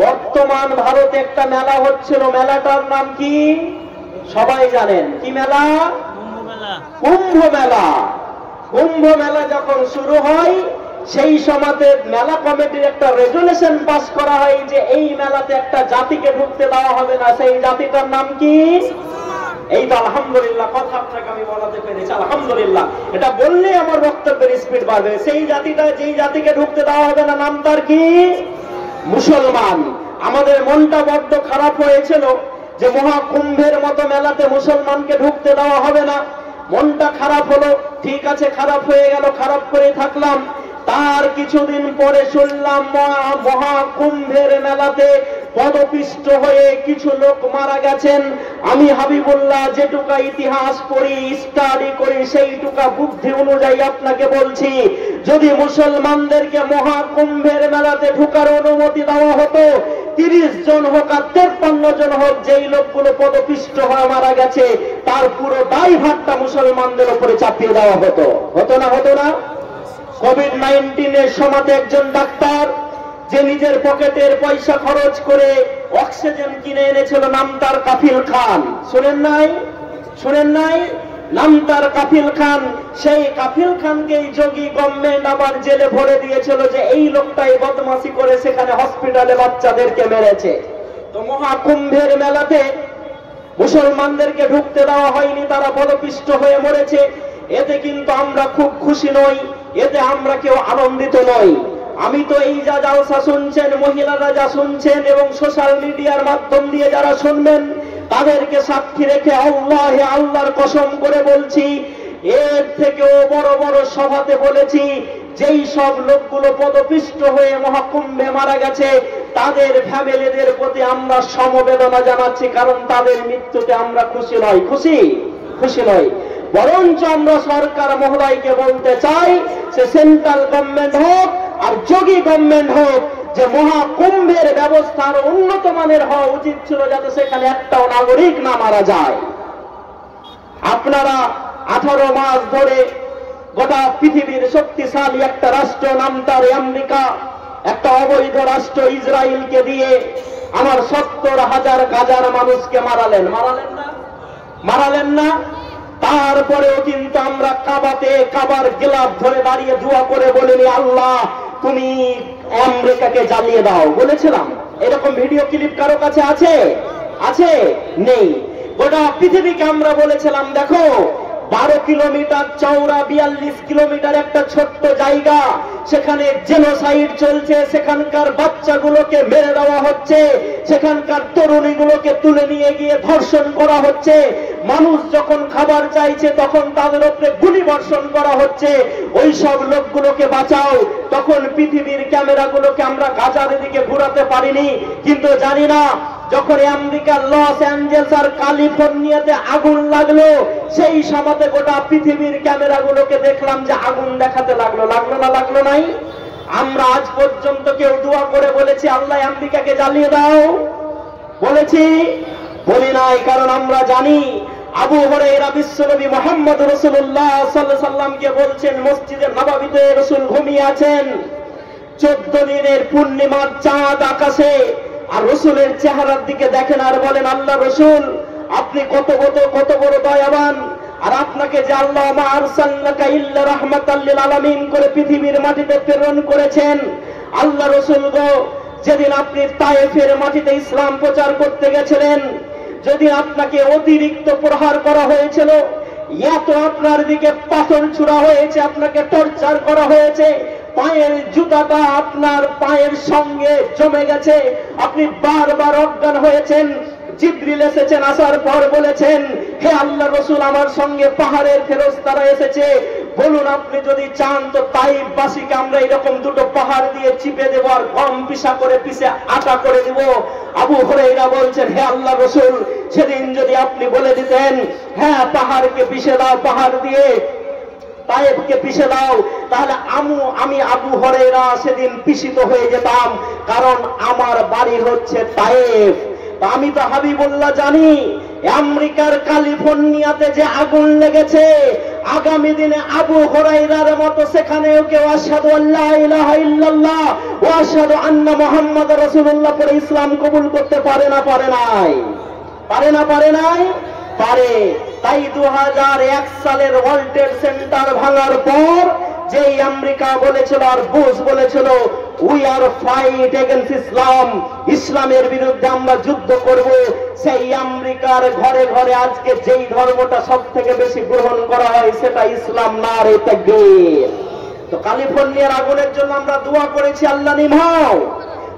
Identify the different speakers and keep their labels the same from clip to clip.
Speaker 1: বর্তমান ভারতে একটা মেলা হচ্ছিল, মেলাটার নাম কি সবাই জানেন? কি মেলা? কুম্ভ মেলা। কুম্ভ মেলা যখন শুরু হয় সেই সময়তে মেলা কমিটির একটা রেজুলেশন পাস করা হয় যে এই মেলাতে একটা জাতিকে ঢুকতে দেওয়া হবে না। সেই জাতিটার নাম কি? এই তো আলহামদুলিল্লাহ, কথা আপনাকে আমি বলাতে পেরেছি, আলহামদুলিল্লাহ। এটা বললেই আমার বক্তব্যের স্পিড বাড়বে। সেই জাতিটা, যেই জাতিকে ঢুকতে দেওয়া হবে না, নাম তার কি? মুসলমান। আমাদের মনটা বড্ড খারাপ হয়েছিল যে মহাকুম্ভের মতো মেলাতে মুসলমানকে ঢুকতে দেওয়া হবে না। মনটা খারাপ হলো, ঠিক আছে, খারাপ হয়ে গেল, খারাপ করে থাকলাম। তার কিছুদিন পরে শুনলাম মহাকুম্ভের মেলাতে পদপিষ্ট হয়ে কিছু লোক মারা গেছেন। আমি হাবিবুল্লাহ যেটুকা ইতিহাস পড়ি, স্টাডি করি, সেইটুকা বুদ্ধি অনুযায়ী আপনাকে বলছি, যদি মুসলমানদেরকে মহাকুম্ভের মেলাতে ঢোকার অনুমতি দেওয়া হতো, 30 জন হোক আর 53 জন হোক, যেই লোকগুলো পদপিষ্ট হয়ে মারা গেছে তার পুরো দায়ভারটা মুসলমানদের উপরে চাপিয়ে দেওয়া হতো। হতো না? হতো না? কোভিড-19 সময়তে একজন ডাক্তার যে নিজের পকেটের পয়সা খরচ করে অক্সিজেন কিনে এনেছিল, নাম তার কাফিল খান। শুনেন নাই? শুনেন নাই? নাম তার কাফিল খান। সেই কাফিল খানকে যোগী গভর্নমেন্ট আবার জেলে ভরে দিয়েছিল যে এই লোকটাই বদমাশি করে সেখানে হসপিটালে বাচ্চাদেরকে মেরেছে। তো মহাকুম্ভের মেলাতে মুসলমানদেরকে ঢুকতে দেওয়া হয়নি, তারা পদপিষ্ট হয়ে মরেছে। এতে কিন্তু আমরা খুব খুশি নই, এতে আমরা কেউ আনন্দিত নই। আমি তো এই যা জালসা শুনছেন, মহিলারা যা শুনছেন এবং সোশ্যাল মিডিয়ার মাধ্যম দিয়ে যারা শুনবেন, তাদেরকে সাক্ষী রেখে আল্লাহর কসম করে বলছি, এর থেকেও বড় বড় সভাতে বলেছি, যেই সব লোকগুলো পদপিষ্ট হয়ে মহাকুম্ভে মারা গেছে তাদের ফ্যামিলিদের প্রতি আমরা সমবেদনা জানাচ্ছি, কারণ তাদের মৃত্যুতে আমরা খুশি নই। খুশি নই, বরঞ্চ আমরা সরকার মহোদয়কে বলতে চাই, সে সেন্ট্রাল গভর্নমেন্ট হোক আর যোগী গভর্নমেন্ট হোক, যে মহাকুম্ভের ব্যবস্থা আরো উন্নত মানের হওয়া উচিত ছিল, যাতে সেখানে একটাও নাগরিক না মারা যায়। আপনারা 18 মাস ধরে গোটা পৃথিবীর শক্তিশালী একটা রাষ্ট্র, নাম তার আমেরিকা, একটা অবৈধ রাষ্ট্র ইসরায়েলকে দিয়ে আমার 70,000 গাজার মানুষকে মারালেন না? মারালেন না? তারপরেও কিন্তু আমরা কাবার গিলাফ ধরে দাঁড়িয়ে দোয়া করে বলিনি, আল্লাহ তুমি আমেরিকাকে জ্বালিয়ে দাও, বলেছিলাম? এরকম ভিডিও ক্লিপ কারো কাছে আছে? আছে? নেই। গোটা পৃথিবীকে আমরা বলেছিলাম, দেখো 12 কিলোমিটার চওড়া, 42 কিলোমিটার একটা ছোট্ট জায়গা, সেখানে জেনোসাইড চলছে, সেখানকার বাচ্চাগুলোকে মেরে দেওয়া হচ্ছে, সেখানকার তরুণীগুলোকে তুলে নিয়ে গিয়ে ধর্ষণ করা হচ্ছে, মানুষ যখন খাবার চাইছে তখন তাদের উপরে গুলি বর্ষণ করা হচ্ছে। ওই সব লোকগুলোকে বাঁচাও। তখন পৃথিবীর ক্যামেরাগুলোকে আমরা গাজার দিকে ঘুরাতে পারিনি, কিন্তু জানি না, যখন আমেরিকার লস অ্যাঞ্জেলস আর ক্যালিফোর্নিয়াতে আগুন লাগলো, সেই সময়তে গোটা পৃথিবীর ক্যামেরাগুলোকে দেখলাম যে আগুন দেখাতে লাগলো না? লাগলো নাই? আমরা আজ পর্যন্ত কেউ দোয়া করে বলেছি আল্লাহ আমেরিকাকে জ্বালিয়ে দাও? বলেছি? বলি নাই, কারণ আমরা জানি আবু হুরায়রা বিশ্বনবী মুহাম্মদ রাসূলুল্লাহ সাল্লাল্লাহু আলাইহি ওয়াসাল্লামকে বলছেন, মসজিদে নববীতে রাসূল ঘুমিয়ে আছেন, 14 দিনের পূর্ণিমার চাঁদ আকাশে, আর রসুলের চেহারার দিকে দেখেন আর বলেন, আল্লাহ রসুল আপনি কত বড় দয়াবান, আর আপনাকে যে আল্লাহ মা আরসালনাকা ইল্লা রাহমাতাল লিল আলামিন করে পৃথিবীর মাটিতে প্রেরণ করেছেন। আল্লাহ রসুল গো, যেদিন আপনি তায়েফের মাটিতে ইসলাম প্রচার করতে গেছিলেন, যদি আপনাকে অতিরিক্ত প্রহার করা হয়েছিল, এত আপনার দিকে পাথর ছুড়া হয়েছে, আপনাকে টর্চার করা হয়েছে, পায়ের জুতাটা আপনার পায়ের সঙ্গে জমে গেছে, আপনি বারবার অজ্ঞান হয়েছেন, জিবরিল এসেছেন, আসার পর বলেছেন, হে আল্লাহ রসুল আমার সঙ্গে পাহাড়ের ফেরেশতারা এসেছে, বলুন আপনি যদি চান তো তাইফবাসীকে আমরা এরকম দুটো পাহাড় দিয়ে চিপে দেব আর গম পিসা করে পিষে আটা করে দেব। আবু হুরায়রা বলছেন, হে আল্লাহ রসুল সেদিন যদি আপনি বলে দিতেন, হ্যাঁ পাহাড়কে পিষে দাও, পাহাড় দিয়ে তায়েফকে পিষে দাও, তাহলে আমি আবু হুরায়রা সেদিন পিষিত হয়ে যেতাম, কারণ আমার বাড়ি হচ্ছে তায়েফ। আমি তো হাবিবুল্লাহ জানি আমেরিকার ক্যালিফোর্নিয়াতে যে আগুন লেগেছে, আগামী দিনে আবু হুরায়রার মতো সেখানেও কেউ আশহাদু আল্লা ইলাহা ইল্লাল্লাহ ওয়া আশহাদু আন্না মুহাম্মাদুর রাসূলুল্লাহ পড়ে ইসলাম কবুল করতে পারে না? পারে নাই? পারে না? পারে নাই? পারে। তাই 2001 সালের ওয়ার্ল্ড ট্রেড সেন্টার ভাঙার পর যেই আমেরিকা বলেছিল আর বুশ বলেছিল উই আর ফাইট এগেইনস্ট ইসলাম, ইসলামের বিরুদ্ধে আমরা যুদ্ধ করব, সেই আমেরিকার ঘরে ঘরে আজকে যেই ধর্মটা সব থেকে বেশি গ্রহণ করা হয় সেটা ইসলাম। নারে তাকবীর। তো ক্যালিফোর্নিয়ার আগুনের জন্য আমরা দোয়া করেছি, আল্লাহ নিভাও।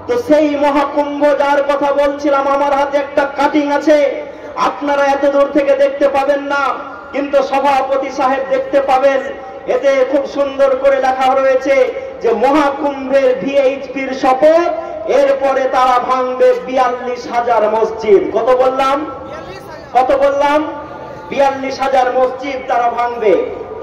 Speaker 1: তো সেই মহাকুম্ভ যার কথা বলছিলাম, আমার হাতে একটা কাটিং আছে, আপনারা এত দূর থেকে দেখতে পাবেন না, কিন্তু সভাপতি সাহেব দেখতে পাবেন। এতে খুব সুন্দর করে লেখা রয়েছে যে মহাকুম্ভের ভিএইচপির শপথ, এরপরে তারা ভাঙবে 42,000 মসজিদ। কত বললাম? কত বললাম? 42,000 মসজিদ তারা ভাঙবে।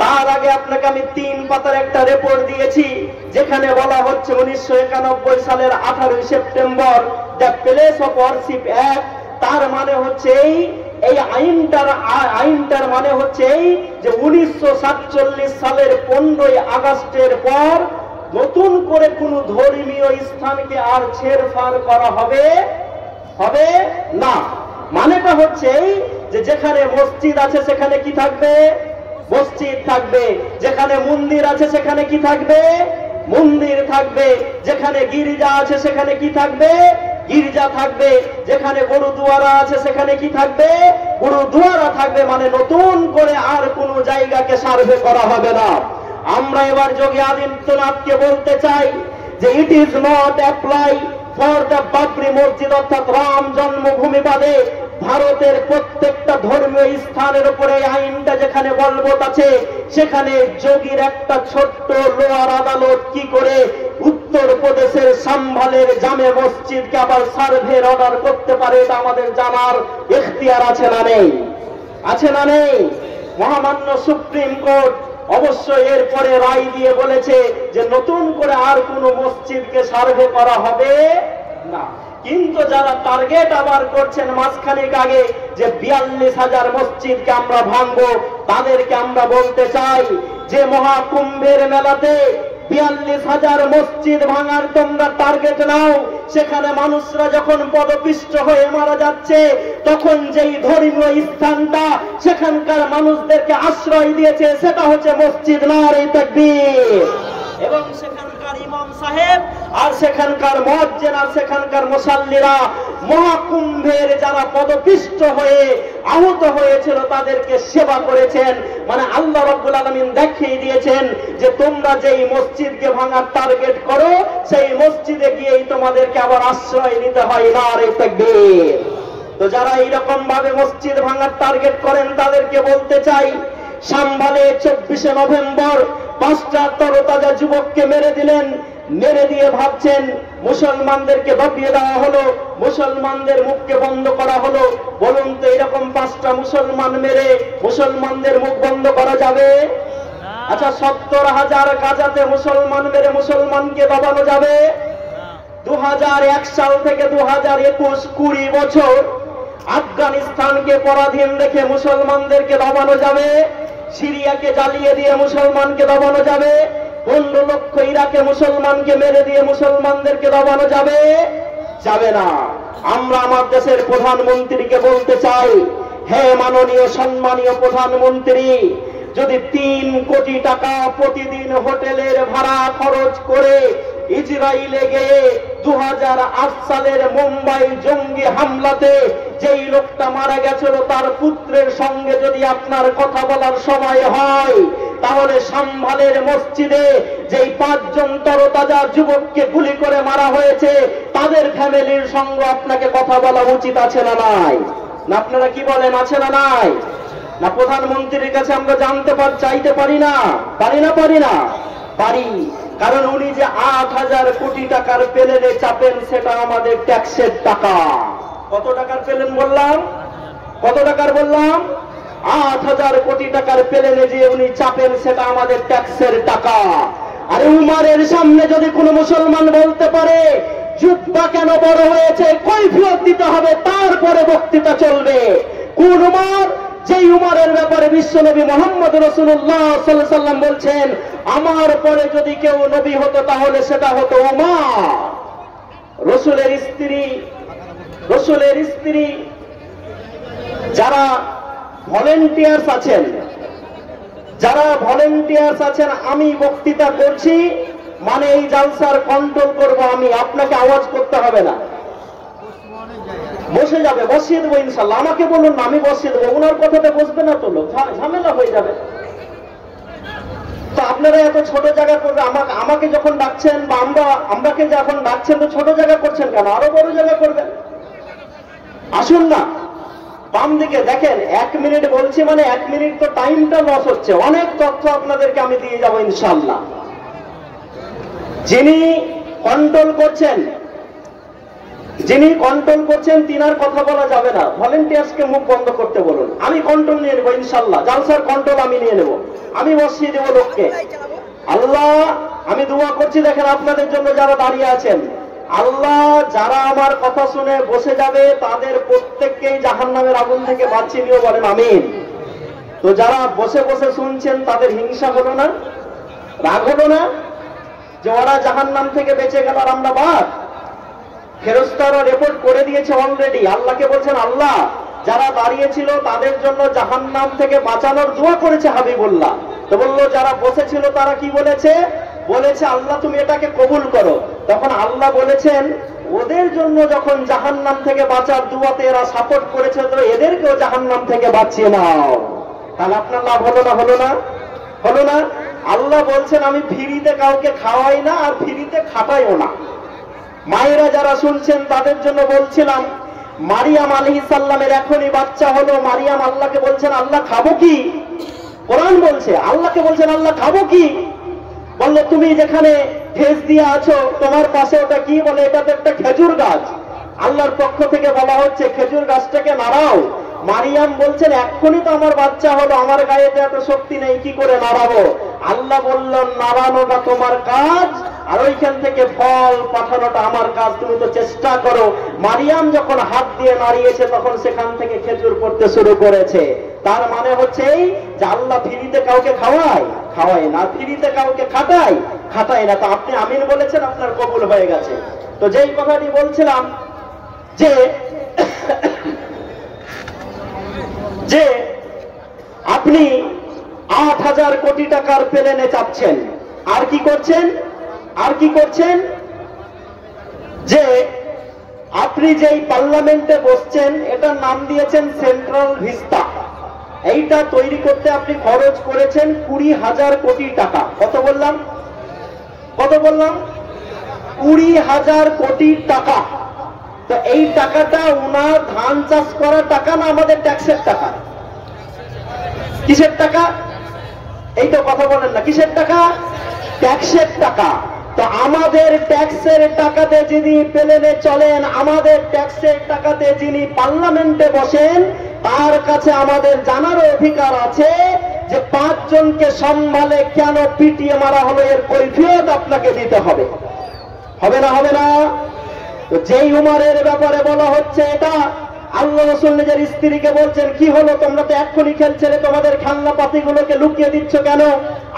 Speaker 1: তার আগে আপনাকে আমি 3 পাতার একটা রিপোর্ট দিয়েছি, যেখানে বলা হচ্ছে 1991 সালের 18 September the place of warship act, তার মানে হচ্ছে এই আইনটার মানে হচ্ছে এই যে 1947 সালের 15 আগস্টের পর নতুন করে কোন ধর্মীয় স্থানকে আর ছেড়ফাড় করা হবে না। মানেটা হচ্ছে যে যেখানে মসজিদ আছে সেখানে কি থাকবে? মসজিদ থাকবে। যেখানে মন্দির আছে সেখানে কি থাকবে? মন্দির থাকবে। যেখানে গির্জা আছে সেখানে কি থাকবে? গির্জা থাকবে। যেখানে গুরুদুয়ারা আছে সেখানে কি থাকবে? গুরুদুয়ারা থাকবে। মানে নতুন করে আর কোন জায়গাকে সার্ভে করা হবে না। আমরা এবার যোগী আদিত্যনাথকে বলতে চাই যে it is not apply for the Babri মসজিদ, অর্থাৎ রাম জন্মভূমি বাদে ভারতের প্রত্যেকটা ধর্মীয় স্থানের উপরে আইনটা যেখানে বলবৎ আছে, সেখানে যোগীর একটা ছোট্ট লোয়ার আদালত কি করে উত্তর প্রদেশের সাম্ভালের জামে মসজিদকে আবার সার্ভের অর্ডার করতে পারে, এটা আমাদের জানার এখতিয়ার আছে না নেই? আছে না নেই? মহামান্য সুপ্রিম কোর্ট অবশ্যই এরপরে রায় দিয়ে বলেছে যে নতুন করে আর কোন মসজিদকে সার্ভে করা হবে না। কিন্তু যারা টার্গেট আবার করছেন মাসখানেক আগে যে 42,000 মসজিদকে আমরা ভাঙবো, তাদেরকে আমরা বলতে চাই যে মহাকুম্ভের মেলাতে 42,000 মসজিদ ভাঙার তোমরা টার্গেট নাও, সেখানে মানুষরা যখন পদপিষ্ট হয়ে মারা যাচ্ছে, তখন যেই ধর্মীয় স্থানটা সেখানকার মানুষদেরকে আশ্রয় দিয়েছে সেটা হচ্ছে মসজিদ। নারে তাকবীর। এবং সেখানকার ইমাম সাহেব আর সেখানকার মুয়াজ্জিন আর সেখানকার মুসাল্লিরা মহাকুম্ভের যারা পদপিষ্ট হয়ে আহত হয়েছিল তাদেরকে সেবা করেছেন। মানে আল্লাহ রাব্বুল আলামিন দেখিয়ে দিয়েছেন যে তোমরা যেই মসজিদকে ভাঙার টার্গেট করো, সেই মসজিদে গিয়েই তোমাদেরকে আবার আশ্রয় নিতে হয়। নারে তাকবীর। তো যারা এইরকম ভাবে মসজিদ ভাঙার টার্গেট করেন তাদেরকে বলতে চাই, সাম্ভালে 24 নভেম্বর 5টা তরতাজা যুবককে মেরে দিলেন। মেরে দিয়ে ভাবছেন মুসলমানদেরকে বাপিয়ে দেওয়া হলো, মুসলমানদের মুখকে বন্ধ করা হলো। বলুন তো এরকম 5টা মুসলমান মেরে মুসলমানদের মুখ বন্ধ করা যাবে? আচ্ছা 70,000 গাজাতে মুসলমান মেরে মুসলমানকে দবানো যাবে? 2001 সাল থেকে 2021 20 বছর আফগানিস্তানকে পরাধীন রেখে মুসলমানদেরকে দবানো যাবে? সিরিয়াকে জ্বালিয়ে দিয়ে মুসলমানকে দবানো যাবে? 15 লক্ষ ইরাকে মুসলমানকে মেরে দিয়ে মুসলমানদেরকে দবানো যাবে? যাবে না। আমরা আমার দেশের প্রধানমন্ত্রীকে বলতে চাই, হে মাননীয় সম্মানীয় প্রধানমন্ত্রী, যদি 3 কোটি টাকা প্রতিদিন হোটেলের ভাড়া খরচ করে ইসরায়েলে গিয়ে 2008 সালের মুম্বাই জঙ্গি হামলাতে যেই লোকটা মারা গেছিল তার পুত্রের সঙ্গে যদি আপনার কথা বলার সময় হয়, তাহলে সাম্ভালের মসজিদে যেই 5 জন তরতাজা যুবককে গুলি করে মারা হয়েছে তাদের ফ্যামিলির সঙ্গে আপনাকে কথা বলা উচিত আছে না নাই? না আপনারা কি বলেন, আছে না নাই? না প্রধানমন্ত্রীর কাছে আমরা জানতে চাইতে পারি না? পারি না? পারি না? পারি। কারণ উনি যে 8,000 কোটি টাকার প্লেনে চাপেন সেটা আমাদের ট্যাক্সের টাকা। কত টাকার প্লেন বললাম? কত টাকার বললাম? 8,000 কোটি টাকার প্লেনে যে উনি চাপেন সেটা আমাদের ট্যাক্সের টাকা। আর উমারের সামনে যদি কোনো মুসলমান বলতে পারে যুদ্ধ কেন বড় হয়েছে, কৈফিয়ত দিতে হবে, তারপরে বক্তৃতা চলবে। কোন উমর? যেই উমরের ব্যাপারে বিশ্বনবী মুহাম্মদ রাসূলুল্লাহ সাল্লাল্লাহু আলাইহি ওয়াসাল্লাম বলছেন, আমার পরে যদি কেউ নবী হতো তাহলে সেটা হতো উমর। রসুলের স্ত্রী যারা ভলেন্টিয়ার্স আছেন, আমি বক্তৃতা করছি মানে এই জালসার কন্ট্রোল করব আমি, আপনাকে আওয়াজ করতে হবে না, বসে যাবে, বসিয়ে দেবো ইনশাল্লাহ। আমাকে বলুন না, আমি বসিয়ে দেবো, ওনার কথাতে বসবে না তো লোক, ঝামেলা হয়ে যাবে। তো আপনারা এত ছোট জায়গা করবে, আমাকে যখন ডাকছেন বা আমরাকে যখন ডাকছেন তো ছোট জায়গা করছেন কেন? আরো বড় জায়গা করবেন। আসুন না, বাম দিকে দেখেন, 1 মিনিট বলছি মানে 1 মিনিট তো টাইমটা লস হচ্ছে। অনেক তথ্য আপনাদেরকে আমি দিয়ে যাব ইনশাল্লাহ। যিনি কন্ট্রোল করছেন তিনার কথা বলা যাবে না, ভলেন্টিয়ার্সকে মুখ বন্ধ করতে বলুন। আমি কন্ট্রোল নিয়ে নেবো ইনশাল্লাহ, জালসার কন্ট্রোল আমি নিয়ে নেব, আমি বসিয়ে দেবো লোককে। আল্লাহ, আমি দোয়া করছি দেখেন আপনাদের জন্য যারা দাঁড়িয়ে আছেন, আল্লাহ যারা আমার কথা শুনে বসে যাবে তাদের প্রত্যেককেই জাহান্নামের আগুন থেকে বাঁচিয়ে নিও, বলেন আমিন। তো যারা বসে বসে শুনছেন তাদের হিংসা হলো না, রাগ হলো না যে ওরা জাহান্নাম থেকে বেঁচে গেল আর আমরা বাদ? ফেরেশতারা রিপোর্ট করে দিয়েছে অলরেডি। আল্লাহকে বলছেন, আল্লাহ যারা দাঁড়িয়েছিল তাদের জন্য জাহান্নাম থেকে বাঁচানোর দোয়া করেছে হাবিবুল্লাহ। তো বললো যারা বসেছিল তারা কি বলেছে? আল্লাহ তুমি এটাকে কবুল করো। তখন আল্লাহ বলেছেন, ওদের জন্য যখন জাহান্নাম থেকে বাঁচার দুয়াতে এরা সাপোর্ট করেছে, তো এদেরকেও জাহান্নাম থেকে বাঁচিয়ে নাও। তাহলে আপনার লাভ হলো না? আল্লাহ বলছেন, আমি ফ্রিতে কাউকে খাওয়াই না আর ফ্রিতে খাটাইও না। মায়েরা যারা শুনছেন তাদের জন্য বলছিলাম, মারিয়াম আলাইহিস সালামের এখনই বাচ্চা হলো। মারিয়াম আল্লাহকে বলছেন, আল্লাহ খাবো কি? কোরআন বলছে আল্লাহকে বলছেন, আল্লাহ খাবো কি? বললো তুমি যেখানে ঠেস দিয়ে আছো তোমার পাশে ওটা কি? বলে এটা তো একটা খেজুর গাছ। আল্লাহর পক্ষ থেকে বলা হচ্ছে খেজুর গাছটাকে নাড়াও। মারিয়াম বলছেন, এক্ষুনি তো আমার বাচ্চা হলো, আমার গায়ে এত শক্তি নেই, কি করে নাড়াবো? আল্লাহ বললেন, নাড়ানোটা তোমার কাজ আর ওইখান থেকে ফল পাঠানোটা আমার কাজ, তুমি তো চেষ্টা করো। মারিয়াম যখন হাত দিয়ে নাড়িয়েছে তখন সেখান থেকে খেজুর পড়তে শুরু করেছে। তার মানে হচ্ছে এই যে আল্লাহ ফ্রিতে কাউকে খাওয়ায় না, ফ্রিতে কাউকে খাটায় না। তো আপনি আমিন বলেছেন, আপনার কবুল হয়ে গেছে। তো যেই কথাটি বলছিলাম যে আপনি 8,000 কোটি টাকার প্লেনে চাপছেন, আর কি করছেন? যে আপনি যেই পার্লামেন্টে বসছেন এটার নাম দিয়েছেন সেন্ট্রাল ভিস্তা। এইটা তৈরি করতে আপনি খরচ করেছেন 20,000 কোটি টাকা। কত বললাম? 20,000 কোটি টাকা। তো এই টাকাটা উনার ধান চাষ করার টাকা না আমাদের ট্যাক্সের টাকা? কিসের টাকা? এই তো কথা বলেন না, কিসের টাকা? ট্যাক্সের টাকা। তো আমাদের ট্যাক্সের টাকাতে যিনি প্লেনে চলেন, আমাদের ট্যাক্সের টাকাতে যিনি পার্লামেন্টে বসেন, তার কাছে আমাদের জানার অধিকার আছে যে 5 জনকে সম্ভালে কেন পিটিয়ে মারা হলো, এর কৈফিয়ত আপনাকে দিতে হবে না? তো যেই উমরের ব্যাপারে বলা হচ্ছে এটা, আল্লাহ রাসূল নিজের স্ত্রীকে বলছেন, কি হলো তোমরা তো এক্ষুনি খেলছিলে, তোমাদের খেলনা পাতিগুলোকে লুকিয়ে দিচ্ছ কেন?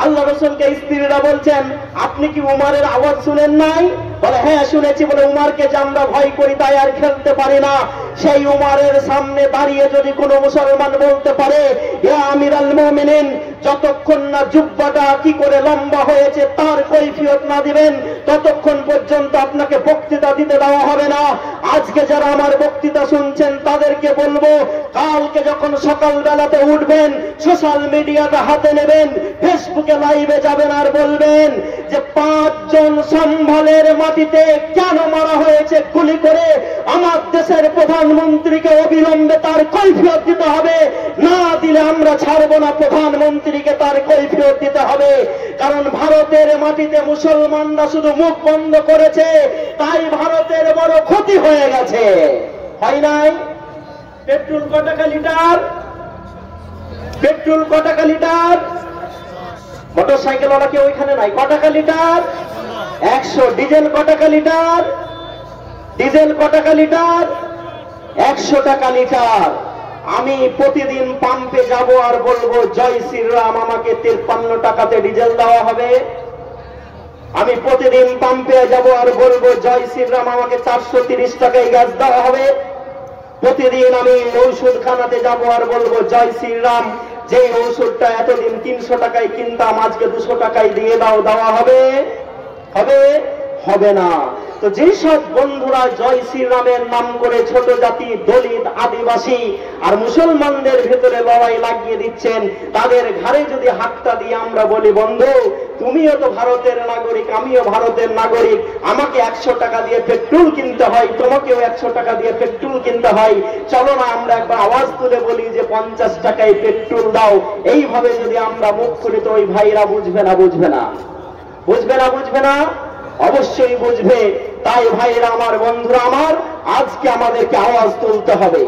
Speaker 1: আল্লাহ রাসূলকে স্ত্রীরা বলছেন, আপনি কি উমরের আওয়াজ শুনেন নাই? বলে হ্যাঁ শুনেছি। বলে উমরকে যে আমরা ভয় করি তাই আর খেলতে পারি না। সেই উমরের সামনে দাঁড়িয়ে যদি কোনো মুসলমান বলতে পারে, ইয়া আমিরাল মুমিনিন, যতক্ষণ না জুব্বাটা কি করে লম্বা হয়েছে তার কৈফিয়ত না দিবেন ততক্ষণ পর্যন্ত আপনাকে বক্তৃতা দিতে দেওয়া হবে না। আজকে যারা আমার বক্তৃতা শুনছেন তাদেরকে বলবো, কালকে যখন সকালবেলাতে উঠবেন, সোশ্যাল মিডিয়াটা হাতে নেবেন, ফেসবুকে লাইভে যাবেন আর বলবেন যে 5 জন সম্ভালের মাটিতে কেন মারা হয়েছে গুলি করে, আমার দেশের প্রধানমন্ত্রীকে অবিলম্বে তার কৈফিয়ত দিতে হবে, না দিলে আমরা ছাড়বো না, প্রধানমন্ত্রীকে তার কৈফিয়ত দিতে হবে। কারণ ভারতের মাটিতে মুসলমানরা শুধু মুখ বন্ধ করেছে, তাই ভারতের বড় ক্ষতি হয়ে গেছে, হয় নাই? পেট্রোল ক টাকা লিটার? মোটর সাইকেল ওরা কেউ ওইখানে নাই। ক টাকা লিটার? 100। ডিজেল ক টাকা লিটার? 100 টাকা লিটার। আমি প্রতিদিন পাম্পে যাব আর বলবো জয় শ্রীরাম, আমাকে 53 টাকাতে ডিজেল দেওয়া হবে। আমি প্রতিদিন পাম্পে যাব আর বলবো জয় শ্রীরাম, আমাকে 430 টাকায় গ্যাস দেওয়া হবে। প্রতিদিন আমি ঔষধখানাতে যাব আর বলবো জয় শ্রীরাম, যে ঔষধটা এতদিন 300 টাকায় কিনতাম আজকে 200 টাকায় দিয়ে দাও, দেওয়া হবে? হবে? হবে না। তো যেসব বন্ধুরা জয় শ্রীরামের নাম করে ছোট জাতি, দলিত, আদিবাসী আর মুসলমানদের ভেতরে লড়াই লাগিয়ে দিচ্ছেন, তাদের ঘাড়ে যদি হাতটা দিয়ে আমরা বলি, বন্ধু তুমিও তো ভারতের নাগরিক, আমিও ভারতের নাগরিক, আমাকে 100 টাকা দিয়ে পেট্রোল কিনতে হয়, তোমাকেও 100 টাকা দিয়ে পেট্রোল কিনতে হয়, চলো না আমরা একবার আওয়াজ তুলে বলি যে 50 টাকায় পেট্রোল দাও। এইভাবে যদি আমরা মুখ করি তো ওই ভাইরা বুঝবে না? বুঝবে না? বুঝবে না? বুঝবে না? অবশ্যই বুঝবে। তাই ভাইরা আমার, বন্ধুরা আমার, আজকে আমাদেরকে আওয়াজ তুলতে হবে।